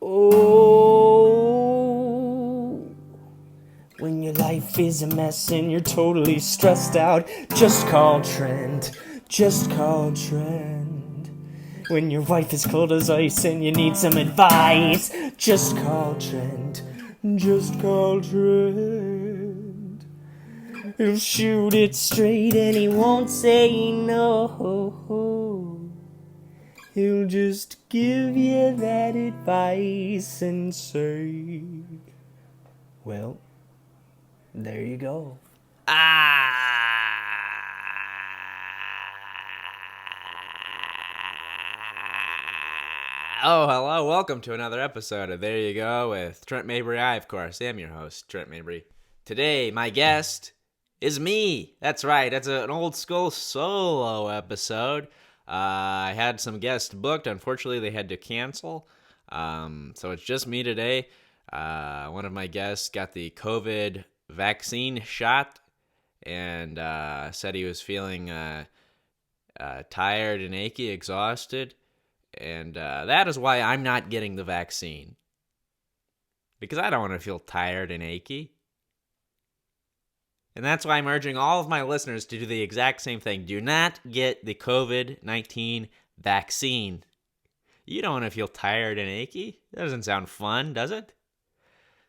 Oh, when your life is a mess and you're totally stressed out, just call Trent. Just call Trent. When your wife is cold as ice and you need some advice, just call Trent. Just call Trent. He'll shoot it straight and he won't say no. He'll just give you that advice and say, well, there you go. Oh, hello. Welcome to another episode of There You Go with Trent Mabry. I, of course, am your host, Trent Mabry. Today, my guest is me. That's right. It's an old school solo episode. I had some guests booked. Unfortunately, they had to cancel. So it's just me today. One of my guests got the COVID vaccine shot and said he was feeling tired and achy, exhausted. And that is why I'm not getting the vaccine. Because I don't want to feel tired and achy. And that's why I'm urging all of my listeners to do the exact same thing. Do not get the COVID-19 vaccine. You don't want to feel tired and achy. That doesn't sound fun, does it?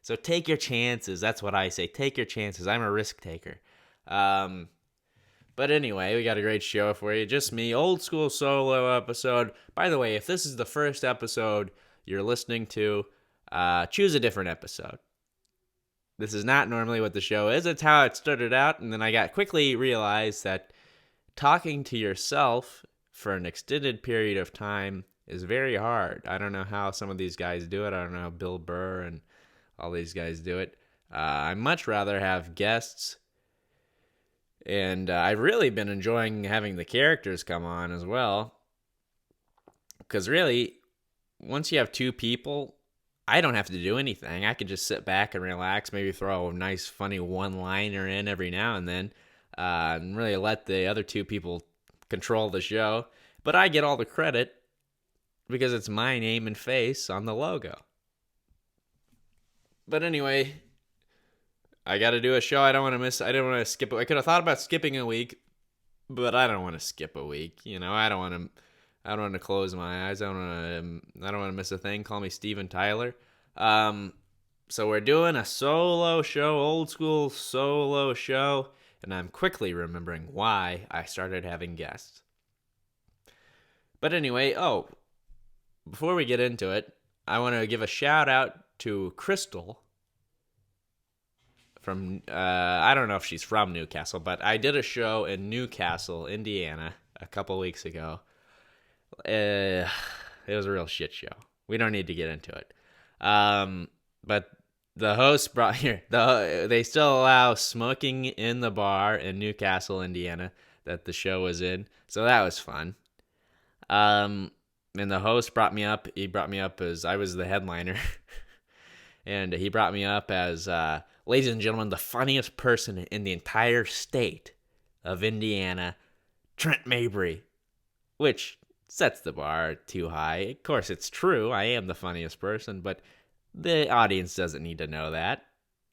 So take your chances. That's what I say. Take your chances. I'm a risk taker. But anyway, we got a great show for you. Just me, old school solo episode. By the way, if this is the first episode you're listening to, choose a different episode. This is not normally what the show is. It's how it started out, and then I quickly realized that talking to yourself for an extended period of time is very hard. I don't know how some of these guys do it. I don't know how Bill Burr and all these guys do it. I'd much rather have guests. And I've really been enjoying having the characters come on as well. Because really, once you have two people, I don't have to do anything. I can just sit back and relax, maybe throw a nice, funny one-liner in every now and then, and really let the other two people control the show. But I get all the credit because it's my name and face on the logo. But anyway, I got to do a show. I don't want to miss. I didn't want to skip it. I could have thought about skipping a week, but I don't want to skip a week. You know, I don't want to close my eyes. I don't want to miss a thing. Call me Steven Tyler. So we're doing a solo show, old school solo show, and I'm quickly remembering why I started having guests. But anyway, before we get into it, I want to give a shout out to Crystal. From I don't know if she's from Newcastle, but I did a show in Newcastle, Indiana, a couple weeks ago. It was a real shit show. We don't need to get into it. But the host brought here. They still allow smoking in the bar in Newcastle, Indiana, that the show was in. So that was fun. And the host brought me up. He brought me up as I was the headliner, and he brought me up as. Ladies and gentlemen, the funniest person in the entire state of Indiana, Trent Mabry, which sets the bar too high. Of course, it's true. I am the funniest person, but the audience doesn't need to know that.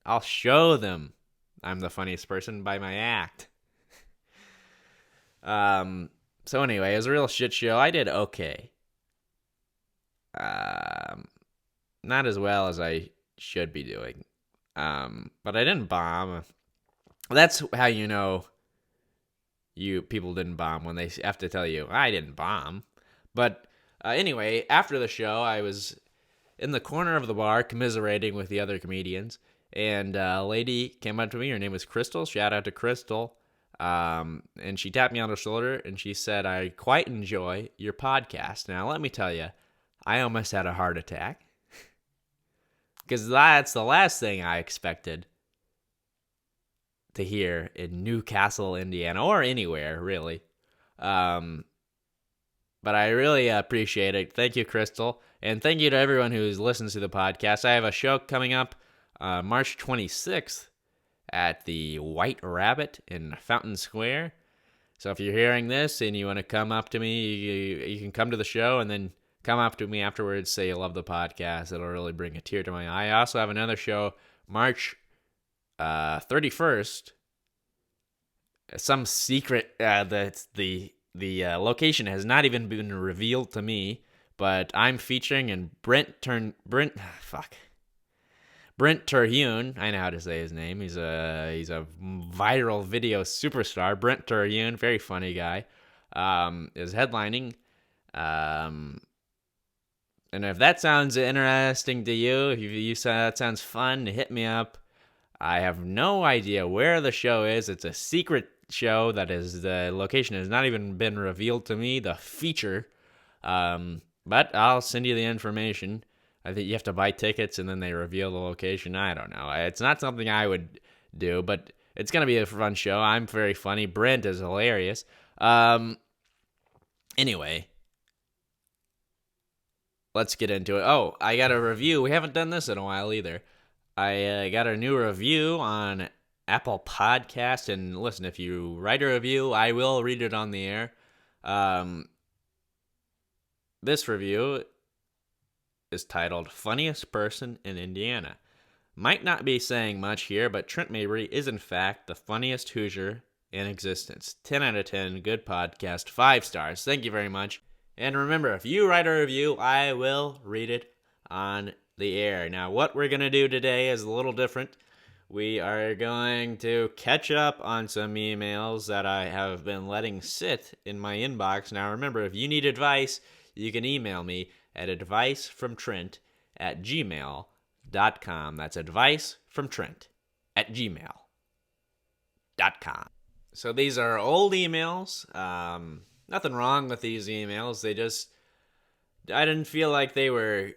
I'll show them I'm the funniest person by my act. So anyway, it was a real shit show. I did okay. Not as well as I should be doing. But I didn't bomb. That's how you know people didn't bomb, when they have to tell you, I didn't bomb. But anyway, after the show, I was in the corner of the bar commiserating with the other comedians, and a lady came up to me. Her name was Crystal. Shout out to Crystal. And she tapped me on the shoulder, and she said, I quite enjoy your podcast. Now, let me tell you, I almost had a heart attack. Because that's the last thing I expected to hear in Newcastle, Indiana, or anywhere, really. But I really appreciate it. Thank you, Crystal. And thank you to everyone who listens to the podcast. I have a show coming up March 26th at the White Rabbit in Fountain Square. So if you're hearing this and you want to come up to me, you can come to the show and then come up to me afterwards, say you love the podcast. It'll really bring a tear to my eye. I also have another show, March 31st. Some secret that's the location has not even been revealed to me, but I'm featuring in Brent Terhune. I know how to say his name. He's a viral video superstar. Brent Terhune, very funny guy, is headlining. And if that sounds interesting to you, if you say that sounds fun, hit me up. I have no idea where the show is. It's a secret show that is, the location has not even been revealed to me, the feature. But I'll send you the information. I think you have to buy tickets and then they reveal the location. I don't know. It's not something I would do, but it's going to be a fun show. I'm very funny. Brent is hilarious. Anyway, let's get into it. Oh, I got a review. We haven't done this in a while either. I got a new review on Apple Podcast, and listen, if you write a review, I will read it on the air. This review is titled Funniest Person in Indiana. Might not be saying much here, but Trent Mabry is in fact the funniest Hoosier in existence. 10 out of 10, good podcast, 5 stars. Thank you very much. And remember, if you write a review, I will read it on the air. Now, what we're going to do today is a little different. We are going to catch up on some emails that I have been letting sit in my inbox. Now, remember, if you need advice, you can email me at advicefromtrent@gmail.com. That's advicefromtrent@gmail.com. So these are old emails. Nothing wrong with these emails. I didn't feel like they were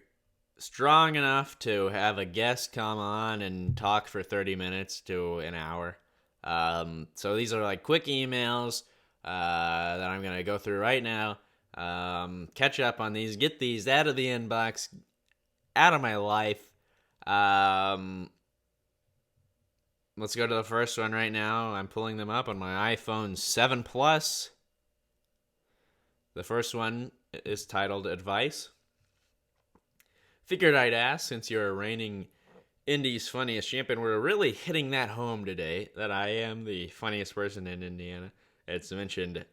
strong enough to have a guest come on and talk for 30 minutes to an hour. So these are like quick emails that I'm going to go through right now. Catch up on these, get these out of the inbox, out of my life. Let's go to the first one right now. I'm pulling them up on my iPhone 7 Plus. The first one is titled Advice. Figured I'd ask, since you're a reigning Indy's funniest champion, we're really hitting that home today, that I am the funniest person in Indiana. It's mentioned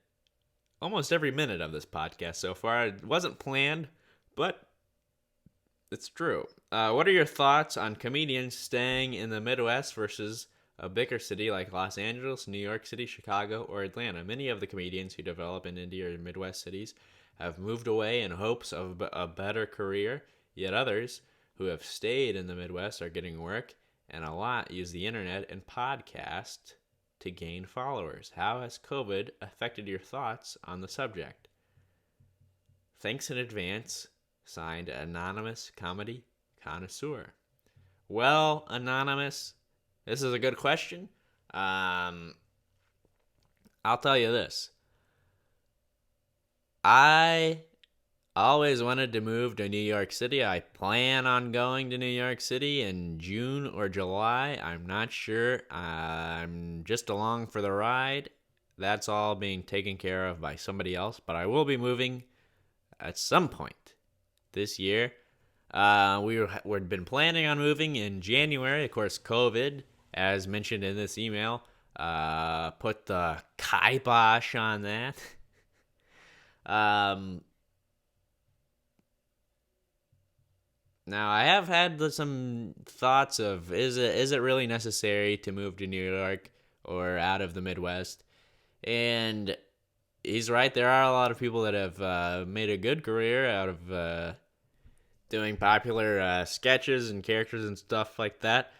almost every minute of this podcast so far. It wasn't planned, but it's true. What are your thoughts on comedians staying in the Midwest versus a bigger city like Los Angeles, New York City, Chicago, or Atlanta? Many of the comedians who develop in Indy or Midwest cities have moved away in hopes of a better career, yet others who have stayed in the Midwest are getting work, and a lot use the internet and podcast to gain followers. How has COVID affected your thoughts on the subject? Thanks in advance. Signed, Anonymous Comedy Connoisseur. Well, Anonymous, this is a good question. I'll tell you this. I always wanted to move to New York City. I plan on going to New York City in June or July. I'm not sure. I'm just along for the ride. That's all being taken care of by somebody else. But I will be moving at some point this year. We've been planning on moving in January. Of course, COVID, as mentioned in this email, put the kibosh on that. Now, I have had some thoughts of, is it really necessary to move to New York or out of the Midwest? And he's right. There are a lot of people that have made a good career out of doing popular sketches and characters and stuff like that.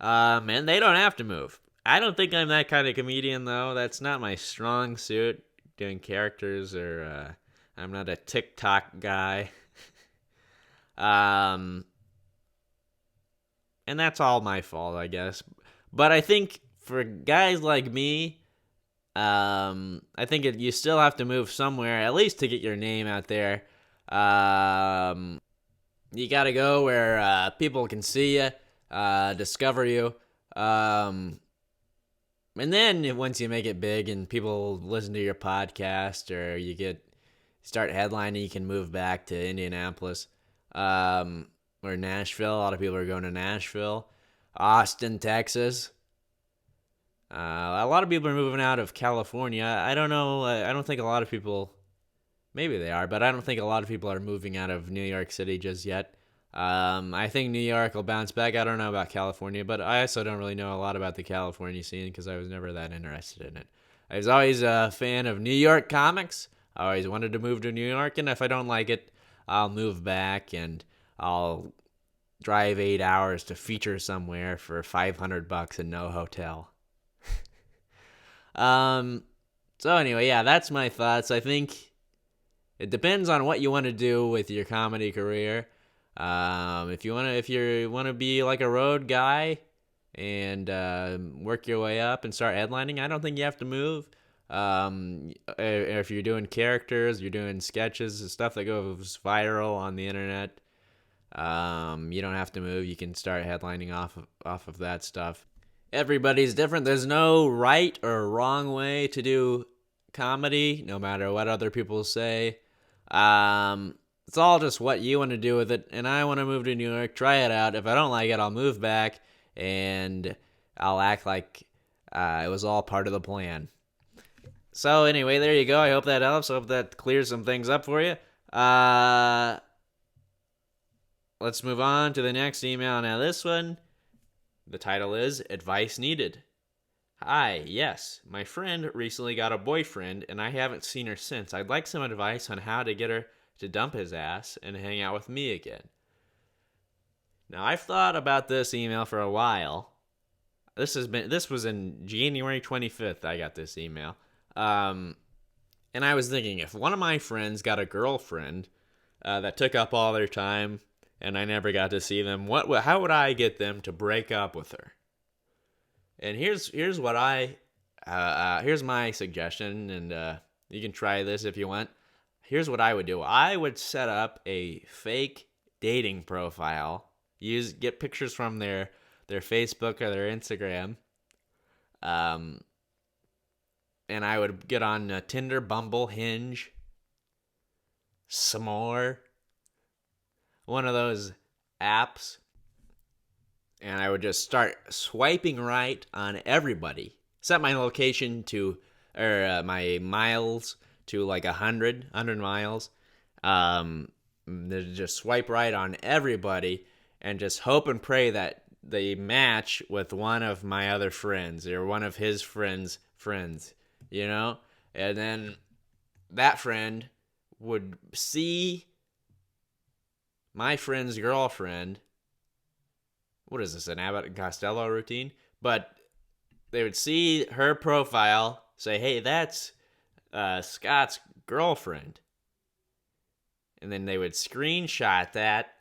And they don't have to move. I don't think I'm that kind of comedian, though. That's not my strong suit, doing characters, or I'm not a TikTok guy. And that's all my fault, I guess. But I think for guys like me, I think you still have to move somewhere, at least to get your name out there. You got to go where people can see you, discover you. And then once you make it big and people listen to your podcast, or you get start headlining, you can move back to Indianapolis, or Nashville. A lot of people are going to Nashville, Austin, Texas. A lot of people are moving out of California. I don't know. I don't think a lot of people. Maybe they are, but I don't think a lot of people are moving out of New York City just yet. I think New York will bounce back. I don't know about California, but I also don't really know a lot about the California scene because I was never that interested in it. I was always a fan of New York comics. I always wanted to move to New York, and if I don't like it, I'll move back and I'll drive 8 hours to feature somewhere for $500 and no hotel. Um. So anyway, yeah, that's my thoughts. I think it depends on what you want to do with your comedy career. If you want to be like a road guy and work your way up and start headlining, I don't think you have to move. If you're doing characters, you're doing sketches, stuff that goes viral on the internet, you don't have to move. You can start headlining off of that stuff. Everybody's different. There's no right or wrong way to do comedy, no matter what other people say. It's all just what you want to do with it. And I want to move to New York, try it out. If I don't like it, I'll move back and I'll act like it was all part of the plan. So anyway, there you go. I hope that helps. I hope that clears some things up for you. Let's move on to the next email. Now this one, the title is Advice Needed. Hi, yes, my friend recently got a boyfriend and I haven't seen her since. I'd like some advice on how to get her to dump his ass and hang out with me again. Now, I've thought about this email for a while. This was in January 25th I got this email. And I was thinking, if one of my friends got a girlfriend that took up all their time and I never got to see them, how would I get them to break up with her? And here's my suggestion, and you can try this if you want. Here's what I would do. I would set up a fake dating profile. Get pictures from their Facebook or their Instagram. And I would get on Tinder, Bumble, Hinge, some more, one of those apps, and I would just start swiping right on everybody. Set my location to, or my miles to like 100 miles. Just swipe right on everybody and just hope and pray that they match with one of my other friends or one of his friends' friends, And then that friend would see my friend's girlfriend. What is this, an Abbott and Costello routine? But they would see her profile, say, hey, that's Scott's girlfriend. And then they would screenshot that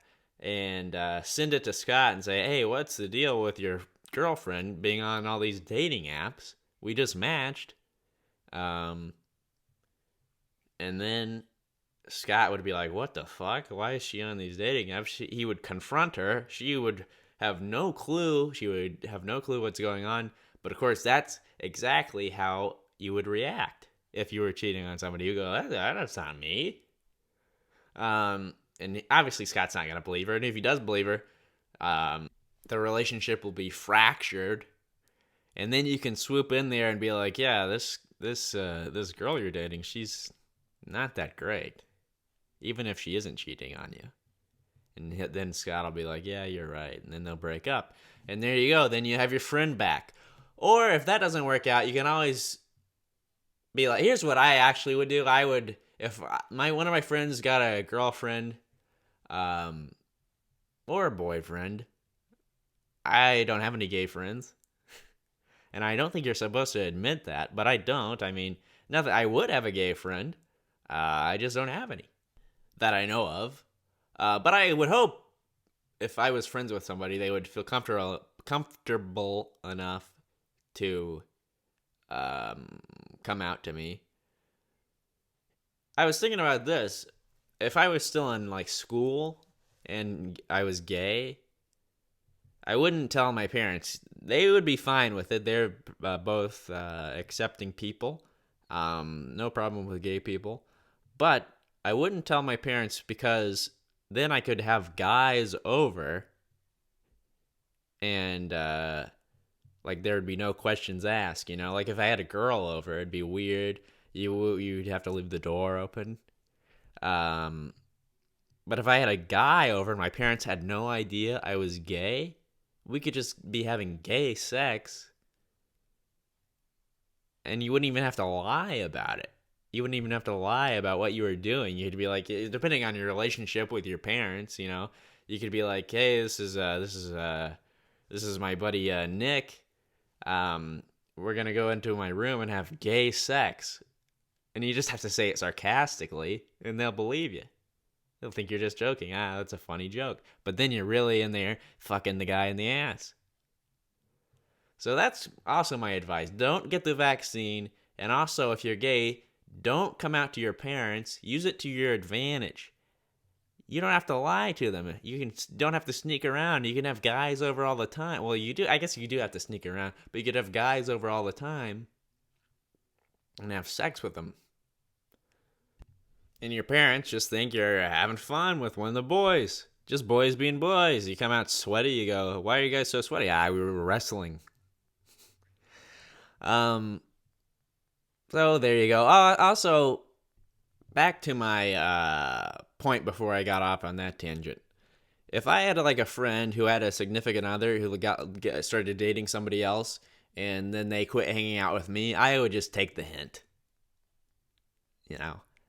and send it to Scott and say, hey, what's the deal with your girlfriend being on all these dating apps? We just matched. And then Scott would be like, what the fuck? Why is she on these dating apps? He would confront her. She would have no clue. She would have no clue what's going on. But of course, that's exactly how you would react if you were cheating on somebody. You go, that's not me. And obviously Scott's not going to believe her. And if he does believe her, the relationship will be fractured. And then you can swoop in there and be like, yeah, this girl you're dating, she's not that great, even if she isn't cheating on you. And then Scott will be like, yeah, you're right. And then they'll break up. And there you go. Then you have your friend back. Or if that doesn't work out, you can always be like, here's what I actually would do. I would, if one of my friends got a girlfriend or a boyfriend, I don't have any gay friends. And I don't think you're supposed to admit that, but I don't. I mean, nothing. I would have a gay friend. I just don't have any that I know of. But I would hope if I was friends with somebody, they would feel comfortable enough to come out to me. I was thinking about this. If I was still in like school and I was gay, I wouldn't tell my parents. They would be fine with it. They're both accepting people. No problem with gay people. But I wouldn't tell my parents because then I could have guys over and like there would be no questions asked, Like if I had a girl over, it'd be weird. You'd have to leave the door open. Um but if I had a guy over and my parents had no idea I was gay, we could just be having gay sex and you wouldn't even have to lie about it. You wouldn't even have to lie about what you were doing. You'd be like, depending on your relationship with your parents, you could be like, hey, this is my buddy Nick. We're gonna go into my room and have gay sex, and you just have to say it sarcastically, and they'll believe you. They'll think you're just joking. That's a funny joke. But then you're really in there fucking the guy in the ass. So that's also my advice. Don't get the vaccine, and also if you're gay, don't come out to your parents. Use it to your advantage. You don't have to lie to them. Don't have to sneak around. You can have guys over all the time. Well, you do. I guess you do have to sneak around, but you could have guys over all the time and have sex with them. And your parents just think you're having fun with one of the boys. Just boys being boys. You come out sweaty. You go, why are you guys so sweaty? We were wrestling. So there you go. Also, back to my point before I got off on that tangent. If I had like a friend who had a significant other who started dating somebody else and then they quit hanging out with me, I would just take the hint.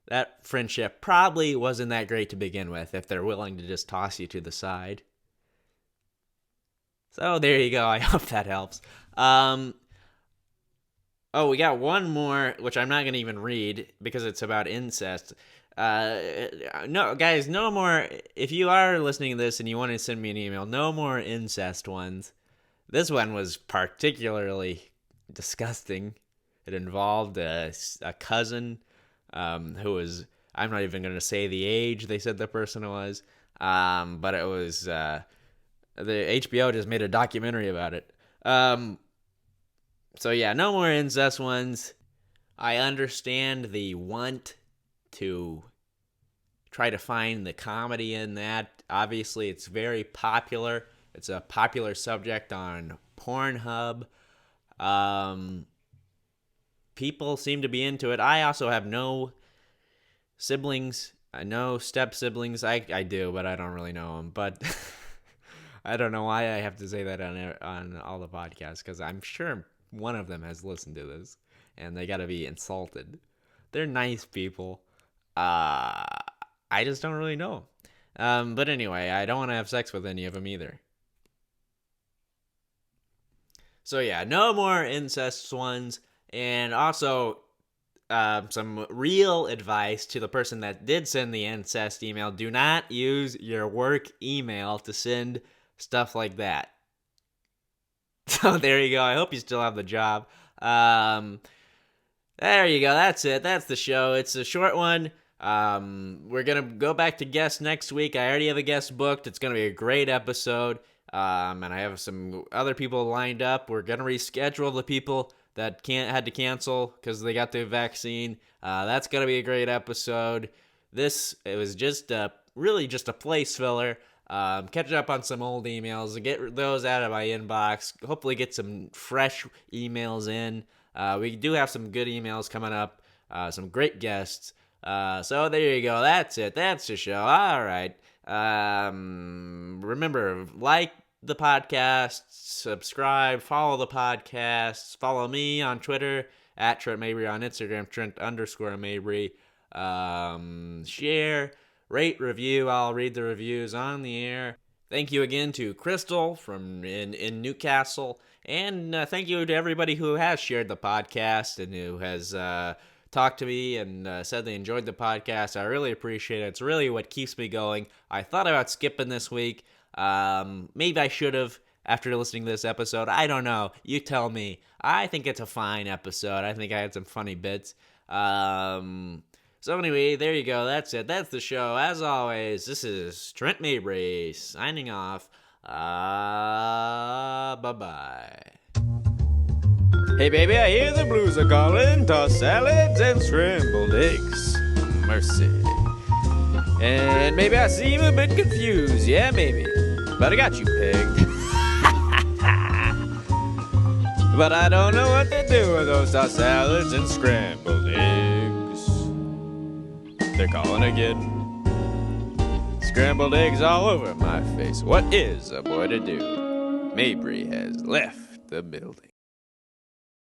That friendship probably wasn't that great to begin with if they're willing to just toss you to the side. So there you go. I hope that helps. We got one more, which I'm not going to even read because it's about incest. No, guys, no more. If you are listening to this and you want to send me an email, no more incest ones. This one was particularly disgusting. It involved a cousin who was, I'm not even going to say the age they said the person was, but it was, the HBO just made a documentary about it. So yeah, no more incest ones. I understand the want to try to find the comedy in that. Obviously, it's very popular. It's a popular subject on Pornhub. People seem to be into it. I also have no siblings. I know step-siblings. I do, but I don't really know them. But I don't know why I have to say that on all the podcasts, because I'm sure one of them has listened to this, and they gotta be insulted. They're nice people. I just don't really know. But anyway, I don't want to have sex with any of them either. So yeah, no more incest ones. And also, some real advice to the person that did send the incest email. Do not use your work email to send stuff like that. So there you go. I hope you still have the job. There you go. That's it. That's the show. It's a short one. We're going to go back to guests next week. I already have a guest booked. It's going to be a great episode. And I have some other people lined up. We're going to reschedule the people that had to cancel because they got the vaccine. That's going to be a great episode. It was just really just a place filler. Catch up on some old emails, get those out of my inbox, hopefully get some fresh emails in. We do have some good emails coming up, some great guests. So there you go. That's it. That's the show. All right. Remember, like the podcast, subscribe, follow the podcast, follow me on Twitter, at Trent Mabry, on Instagram, Trent_Mabry. Share, rate, review. I'll read the reviews on the air. Thank you again to Crystal from in Newcastle. And thank you to everybody who has shared the podcast and who has talked to me and said they enjoyed the podcast. I really appreciate it. It's really what keeps me going. I thought about skipping this week. Maybe I should have after listening to this episode. I don't know. You tell me. I think it's a fine episode. I think I had some funny bits. So anyway, there you go. That's it. That's the show. As always, this is Trent Mabry signing off. Bye-bye. Hey baby, I hear the blues are calling. Tossed salads and scrambled eggs. Mercy. And maybe I seem a bit confused. Yeah, maybe. But I got you pegged. But I don't know what to do with those tossed salads and scrambled eggs. They're calling again. Scrambled eggs all over my face. What is a boy to do? Mabry has left the building.